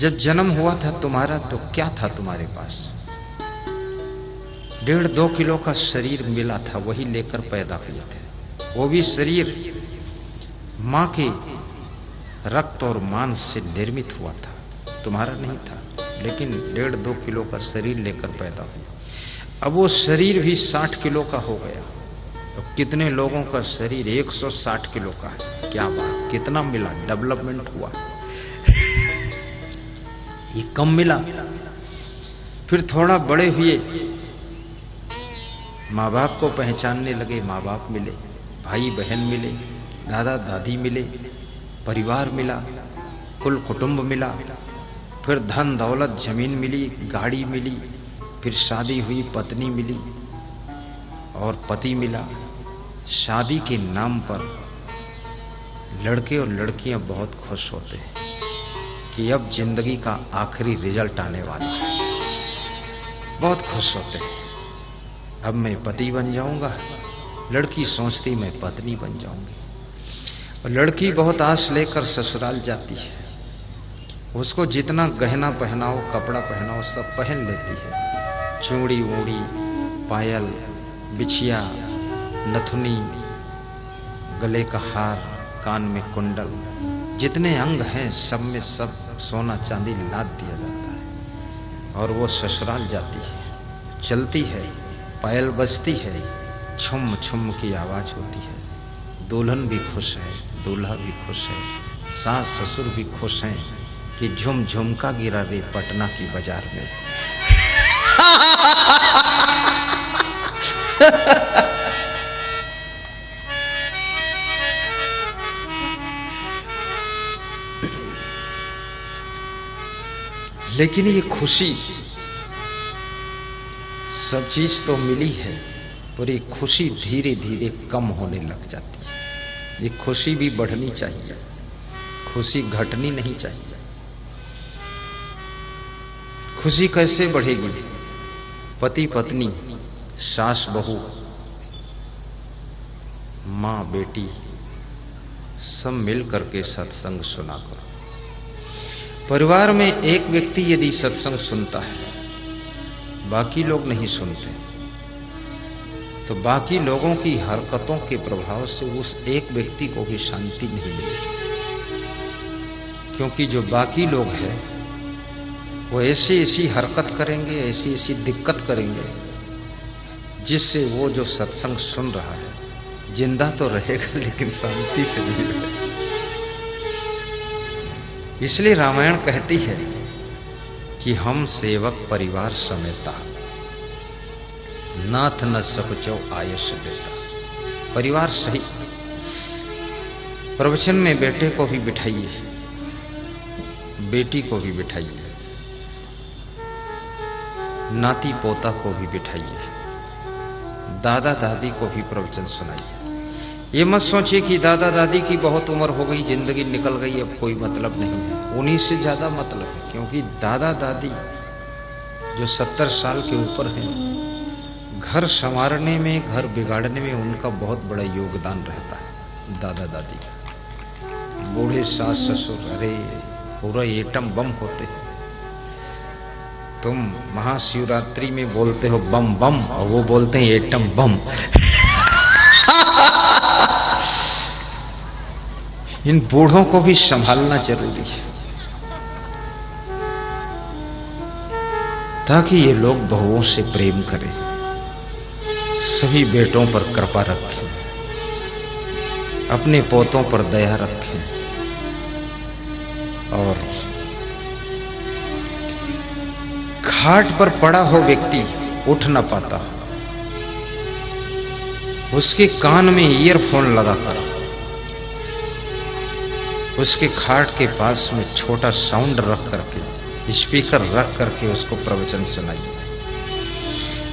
जब जन्म हुआ था तुम्हारा तो क्या था तुम्हारे पास? 1.5-2 किलो का शरीर मिला था, वही लेकर पैदा हुए थे। वो भी शरीर मां के रक्त और मांस से निर्मित हुआ था, तुम्हारा नहीं था। लेकिन 1.5-2 किलो का शरीर लेकर पैदा हुआ। अब वो शरीर भी 60 किलो का हो गया। तो कितने लोगों का शरीर 160 किलो का है। क्या बात, कितना मिला, डेवलपमेंट हुआ। ये कम मिला। फिर थोड़ा बड़े हुए, माँ बाप को पहचानने लगे, माँ बाप मिले, भाई बहन मिले, दादा दादी मिले, परिवार मिला, कुल कुटुंब मिला, फिर धन दौलत जमीन मिली, गाड़ी मिली, फिर शादी हुई, पत्नी मिली और पति मिला। शादी के नाम पर लड़के और लड़कियां बहुत खुश होते हैं कि अब जिंदगी का आखिरी रिजल्ट आने वाला है। बहुत खुश होते हैं, अब मैं पति बन जाऊंगा। लड़की सोचती मैं पत्नी बन जाऊंगी। और लड़की बहुत आस लेकर ससुराल जाती है। उसको जितना गहना पहनाओ, कपड़ा पहनाओ, सब पहन लेती है। चूड़ी ऊड़ी, पायल, बिछिया, नथुनी, गले का हार, कान में कुंडल, जितने अंग हैं सब में सब सोना चांदी लाद दिया जाता है। और वो ससुराल जाती है, चलती है, पायल बजती है, छुम छुम की आवाज होती है। दुल्हन भी खुश है, दूल्हा भी खुश है, सास ससुर भी खुश हैं कि झुम झुमका गिरा रे पटना की बाजार में। लेकिन ये खुशी, सब चीज तो मिली है, पर ये खुशी धीरे धीरे कम होने लग जाती है। ये खुशी भी बढ़नी चाहिए, खुशी घटनी नहीं चाहिए। खुशी कैसे बढ़ेगी? पति पत्नी, सास बहू, माँ बेटी, सब मिल करके सत्संग सुना करो। परिवार में एक व्यक्ति यदि सत्संग सुनता है, बाकी लोग नहीं सुनते, तो बाकी लोगों की हरकतों के प्रभाव से उस एक व्यक्ति को भी शांति नहीं मिलेगी। क्योंकि जो बाकी लोग हैं वो ऐसी ऐसी हरकत करेंगे, ऐसी ऐसी दिक्कत करेंगे, जिससे वो जो सत्संग सुन रहा है जिंदा तो रहेगा लेकिन शांति से नहीं रहेगा। इसलिए रामायण कहती है कि हम सेवक परिवार समेता, नाथ न सकचो आयस देता। परिवार सहित प्रवचन में बेटे को भी बिठाइए, बेटी को भी बिठाइए, नाती पोता को भी बिठाइए, दादा दादी को भी प्रवचन सुनाइए। ये मत सोचिए कि दादा दादी की बहुत उम्र हो गई, जिंदगी निकल गई, अब कोई मतलब नहीं है। उन्हीं से ज्यादा मतलब है, क्योंकि दादा दादी जो 70 साल के ऊपर हैं, घर संवारने में, घर बिगाड़ने में उनका बहुत बड़ा योगदान रहता है। दादा दादी का, बूढ़े सास ससुर, अरे पूरा एटम बम होते हैं। तुम महाशिवरात्रि में बोलते हो बम बम, और वो बोलते हैं एटम बम। इन बूढ़ों को भी संभालना जरूरी है, ताकि ये लोग बहुओं से प्रेम करें, सभी बेटों पर कृपा रखें, अपने पोतों पर दया रखें। और खाट पर पड़ा हो व्यक्ति, उठ न पाता, उसके कान में ईयरफोन लगाकर उसके खाट के पास में छोटा साउंड रख करके, स्पीकर रख करके उसको प्रवचन सुनाइए।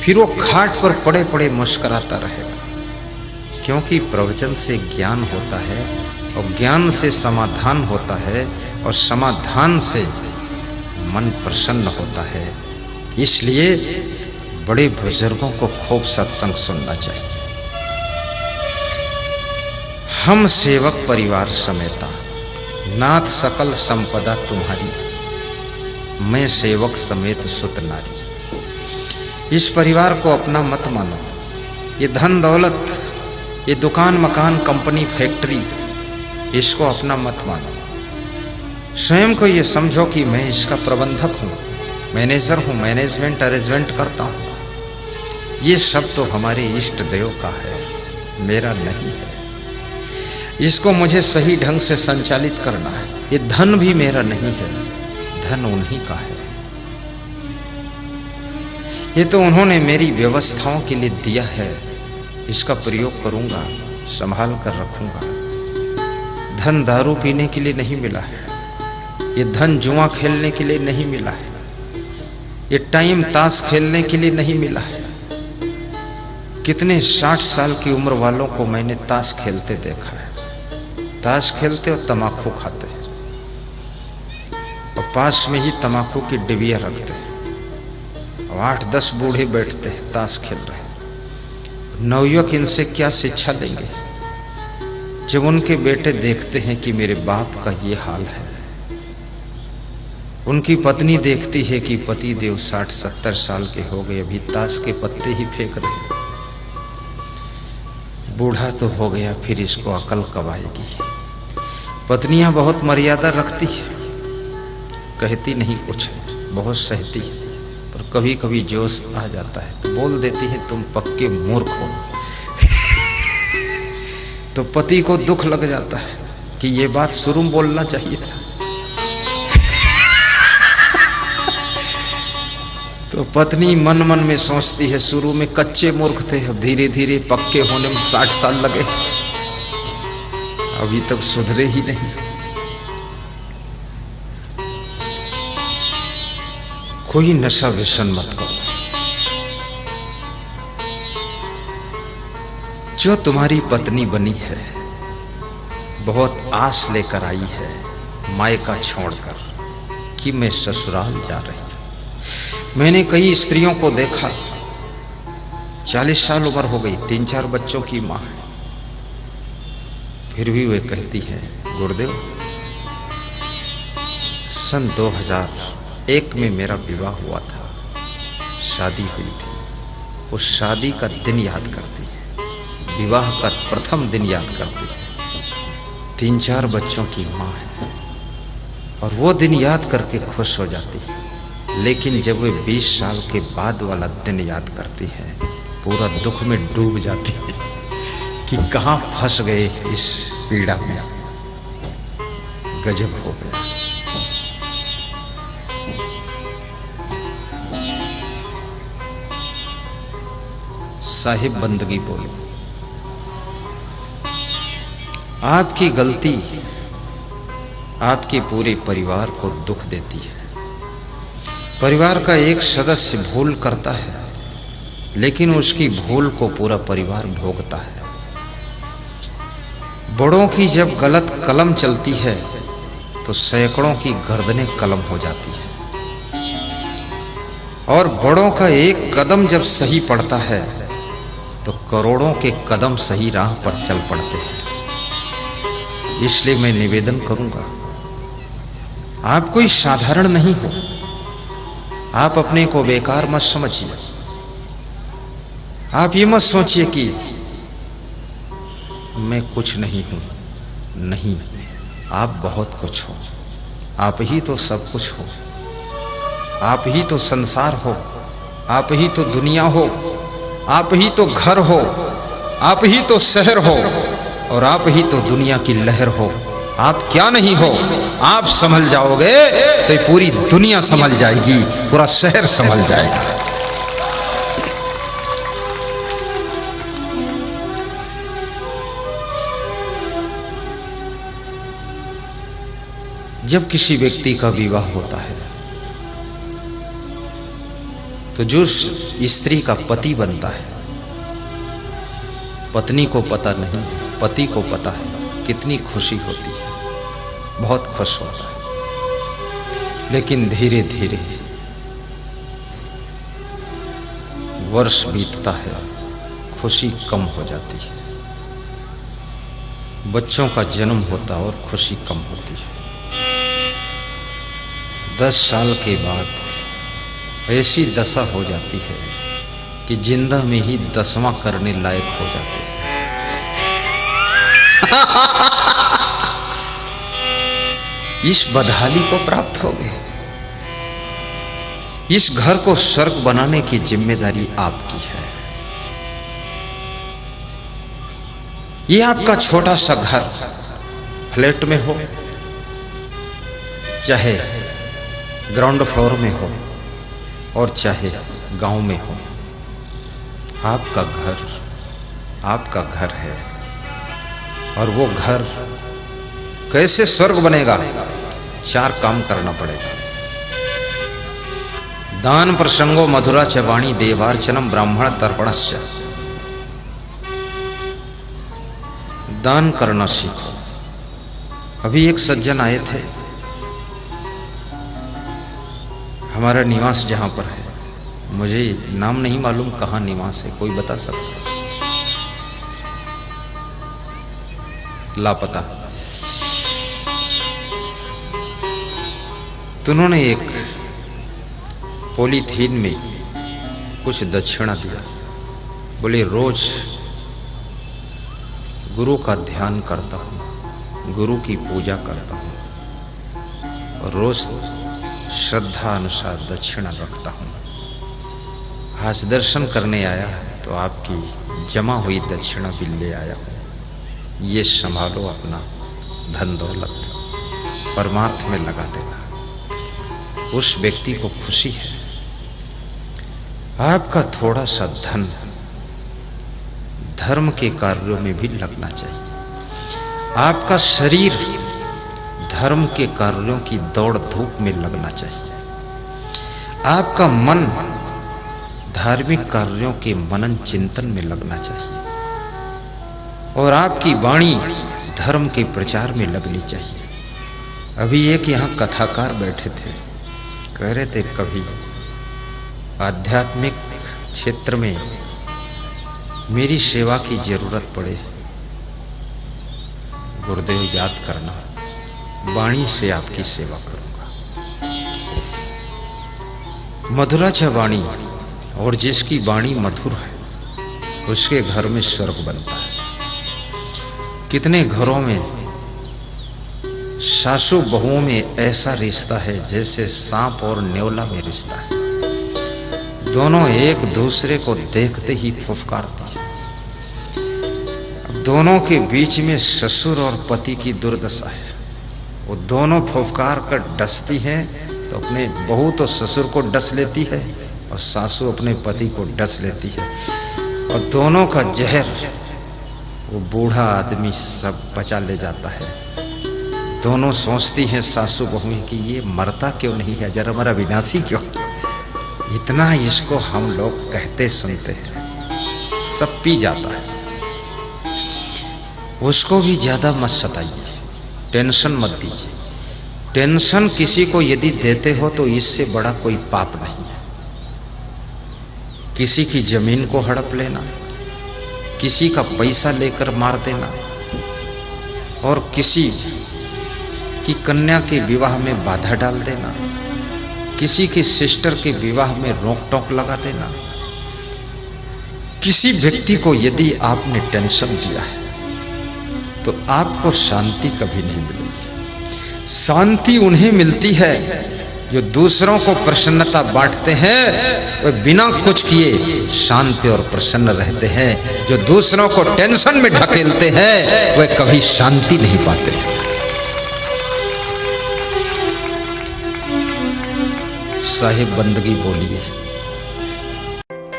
फिर वो खाट पर पड़े पड़े मुस्कुराता रहेगा, क्योंकि प्रवचन से ज्ञान होता है, और ज्ञान से समाधान होता है, और समाधान से मन प्रसन्न होता है। इसलिए बड़े बुजुर्गों को खूब सत्संग सुनना चाहिए। हम सेवक परिवार समेता, नाथ सकल संपदा तुम्हारी। मैं सेवक समेत सुत नारी। इस परिवार को अपना मत मानो। ये धन दौलत, ये दुकान मकान कंपनी फैक्ट्री, इसको अपना मत मानो। स्वयं को ये समझो कि मैं इसका प्रबंधक हूँ, मैनेजर हूँ, मैनेजमेंट अरेंजमेंट करता हूँ। ये सब तो हमारे इष्ट देव का है, मेरा नहीं है। इसको मुझे सही ढंग से संचालित करना है। ये धन भी मेरा नहीं है, धन उन्हीं का है। ये तो उन्होंने मेरी व्यवस्थाओं के लिए दिया है, इसका प्रयोग करूंगा, संभाल कर रखूंगा। धन दारू पीने के लिए नहीं मिला है, ये धन जुआ खेलने के लिए नहीं मिला है, ये टाइम ताश खेलने के लिए नहीं मिला है। कितने 60 साल की उम्र वालों को मैंने ताश खेलते देखा है। ताश खेलते और तमाकू खाते और पास में ही तमाकू की डिबिया रखते और 8-10 बूढ़े बैठते हैं ताश खेल रहे। नवयुवक इनसे क्या शिक्षा लेंगे जब उनके बेटे देखते हैं कि मेरे बाप का ये हाल है। उनकी पत्नी देखती है कि पति देव 60-70 साल के हो गए, अभी ताश के पत्ते ही फेंक रहे। बूढ़ा तो हो गया, फिर इसको अकल कब आएगी। पत्नियां बहुत मर्यादा रखती है, कहती नहीं कुछ, बहुत सहती है, पर कभी कभी जोश आ जाता है तो बोल देती है तुम पक्के मूर्ख हो। तो पति को दुख लग जाता है कि ये बात शुरू में बोलना चाहिए था। तो पत्नी मन मन में सोचती है शुरू में कच्चे मूर्ख थे, अब धीरे धीरे पक्के होने में 60 साल लगे, अभी तक सुधरे ही नहीं। कोई नशा व्यसन मत करो। जो तुम्हारी पत्नी बनी है बहुत आस लेकर आई है मायका छोड़कर कि मैं ससुराल जा रही हूं। मैंने कई स्त्रियों को देखा, 40 साल उम्र हो गई, 3-4 बच्चों की मां है, फिर भी वे कहती है गुरुदेव सन 2001 में मेरा विवाह हुआ था, शादी हुई थी। उस शादी का दिन याद करती है, विवाह का प्रथम दिन याद करती है। 3-4 बच्चों की मां है और वो दिन याद करके खुश हो जाती है। लेकिन जब वे 20 साल के बाद वाला दिन याद करती है पूरा दुख में डूब जाती है कि कहां फंस गए इस पीड़ा में। गजब हो गया। साहिब बंदगी बोली, आपकी गलती आपके पूरे परिवार को दुख देती है। परिवार का एक सदस्य भूल करता है लेकिन उसकी भूल को पूरा परिवार भोगता है। बड़ों की जब गलत कलम चलती है तो सैकड़ों की गर्दनें कलम हो जाती है और बड़ों का एक कदम जब सही पड़ता है तो करोड़ों के कदम सही राह पर चल पड़ते हैं। इसलिए मैं निवेदन करूंगा, आप कोई साधारण नहीं हो। आप अपने को बेकार मत समझिए। आप ये मत सोचिए कि मैं कुछ नहीं हूं। नहीं, आप बहुत कुछ हो। आप ही तो सब कुछ हो। आप ही तो संसार हो, आप ही तो दुनिया हो, आप ही तो घर हो, आप ही तो शहर हो और आप ही तो दुनिया की लहर हो। आप क्या नहीं हो, आप संभल जाओगे तो पूरी दुनिया संभल जाएगी, पूरा शहर संभल जाएगा। जब किसी व्यक्ति का विवाह होता है तो जो स्त्री का पति बनता है, पत्नी को पता नहीं, पति को पता है कितनी खुशी होती है, बहुत खुश होता है। लेकिन धीरे धीरे वर्ष बीतता है, खुशी कम हो जाती है। बच्चों का जन्म होता और खुशी कम होती है। 10 साल के बाद ऐसी दशा हो जाती है कि जिंदा में ही 10वां करने लायक हो जाते हैं। इस बदहाली को प्राप्त हो गए। इस घर को स्वर्ग बनाने की जिम्मेदारी आपकी है। ये आपका छोटा सा घर फ्लैट में हो, चाहे ग्राउंड फ्लोर में हो और चाहे गांव में हो, आपका घर है। और वो घर कैसे स्वर्ग बनेगा? 4 काम करना पड़ेगा। दान प्रसंगो मधुरा च वाणी देवार्चनम ब्राह्मण तर्पणश्च। दान करना सीखो। अभी एक सज्जन आए थे, हमारा निवास जहां पर है, मुझे नाम नहीं मालूम कहां निवास है, कोई बता सकता? लापता। तो उन्होंने एक पॉलीथीन में कुछ दक्षिणा दिया। बोले रोज गुरु का ध्यान करता हूं, गुरु की पूजा करता हूं और रोज श्रद्धा अनुसार दक्षिणा रखता हूं। आज दर्शन करने आया तो आपकी जमा हुई दक्षिणा भी ले आया हूं। ये संभालो, अपना धन दौलत परमार्थ में लगा देना। उस व्यक्ति को खुशी है। आपका थोड़ा सा धन धर्म के कार्यों में भी लगना चाहिए। आपका शरीर धर्म के कार्यों की दौड़ धूप में लगना चाहिए। आपका मन धार्मिक कार्यों के मनन चिंतन में लगना चाहिए और आपकी वाणी धर्म के प्रचार में लगनी चाहिए। अभी एक यहाँ कथाकार बैठे थे, कह रहे थे कभी आध्यात्मिक क्षेत्र में मेरी सेवा की जरूरत पड़े, गुरुदेव याद करना, वाणी से आपकी सेवा करूंगा। मधुरा च वाणी, और जिसकी वाणी मधुर है उसके घर में स्वर्ग बनता है। कितने घरों में सासू बहुओं में ऐसा रिश्ता है जैसे सांप और न्योला में रिश्ता है। दोनों एक दूसरे को देखते ही फुफकारती है। दोनों के बीच में ससुर और पति की दुर्दशा है। वो दोनों फुफकार कर डसती हैं तो अपने बहू तो ससुर को डस लेती है और सासू अपने पति को डस लेती है और दोनों का जहर वो बूढ़ा आदमी सब पचा ले जाता है। दोनों सोचती हैं सासू बहू कि ये मरता क्यों नहीं है, जरा हमारा विनाशी क्यों। इतना इसको हम लोग कहते सुनते हैं, सब पी जाता है। उसको भी ज्यादा मत सताइए, टेंशन मत दीजिए। टेंशन किसी को यदि देते हो तो इससे बड़ा कोई पाप नहीं है। किसी की जमीन को हड़प लेना, किसी का पैसा लेकर मार देना और किसी की कन्या के विवाह में बाधा डाल देना, किसी के सिस्टर के विवाह में रोक टोक लगा देना। किसी व्यक्ति को यदि आपने टेंशन दिया है तो आपको शांति कभी नहीं मिलेगी। शांति उन्हें मिलती है जो दूसरों को प्रसन्नता बांटते हैं, वे बिना कुछ किए शांत और प्रसन्न रहते हैं। जो दूसरों को टेंशन में ढकेलते हैं वे कभी शांति नहीं पाते। साहिब बंदगी बोलिए।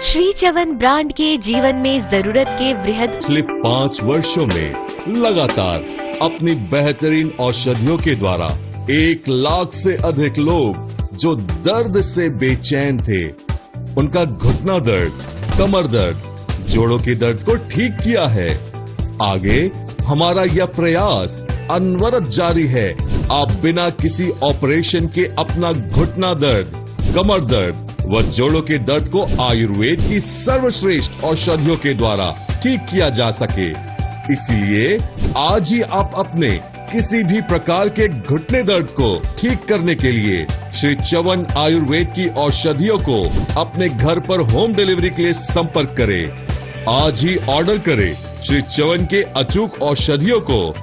श्री चवन ब्रांड के जीवन में जरूरत के वृहद पिछले 5 वर्षों में लगातार अपनी बेहतरीन औषधियों के द्वारा 1 लाख से अधिक लोग जो दर्द से बेचैन थे, उनका घुटना दर्द, कमर दर्द, जोड़ों के दर्द को ठीक किया है। आगे हमारा यह प्रयास अनवरत जारी है। आप बिना किसी ऑपरेशन के अपना घुटना दर्द, कमर दर्द व जोड़ों के दर्द को आयुर्वेद की सर्वश्रेष्ठ औषधियों के द्वारा ठीक किया जा सके। इसलिए आज ही आप अपने किसी भी प्रकार के घुटने दर्द को ठीक करने के लिए श्री चवन आयुर्वेद की औषधियों को अपने घर पर होम डिलीवरी के लिए संपर्क करें। आज ही ऑर्डर करें श्री चवन के अचूक औषधियों को।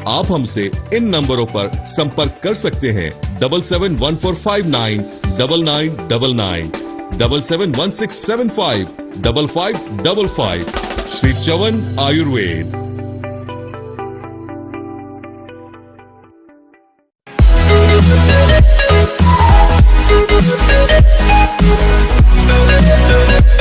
आप हमसे इन नंबरों पर संपर्क कर सकते हैं 7714599999, 7716755555। श्री चवन आयुर्वेद।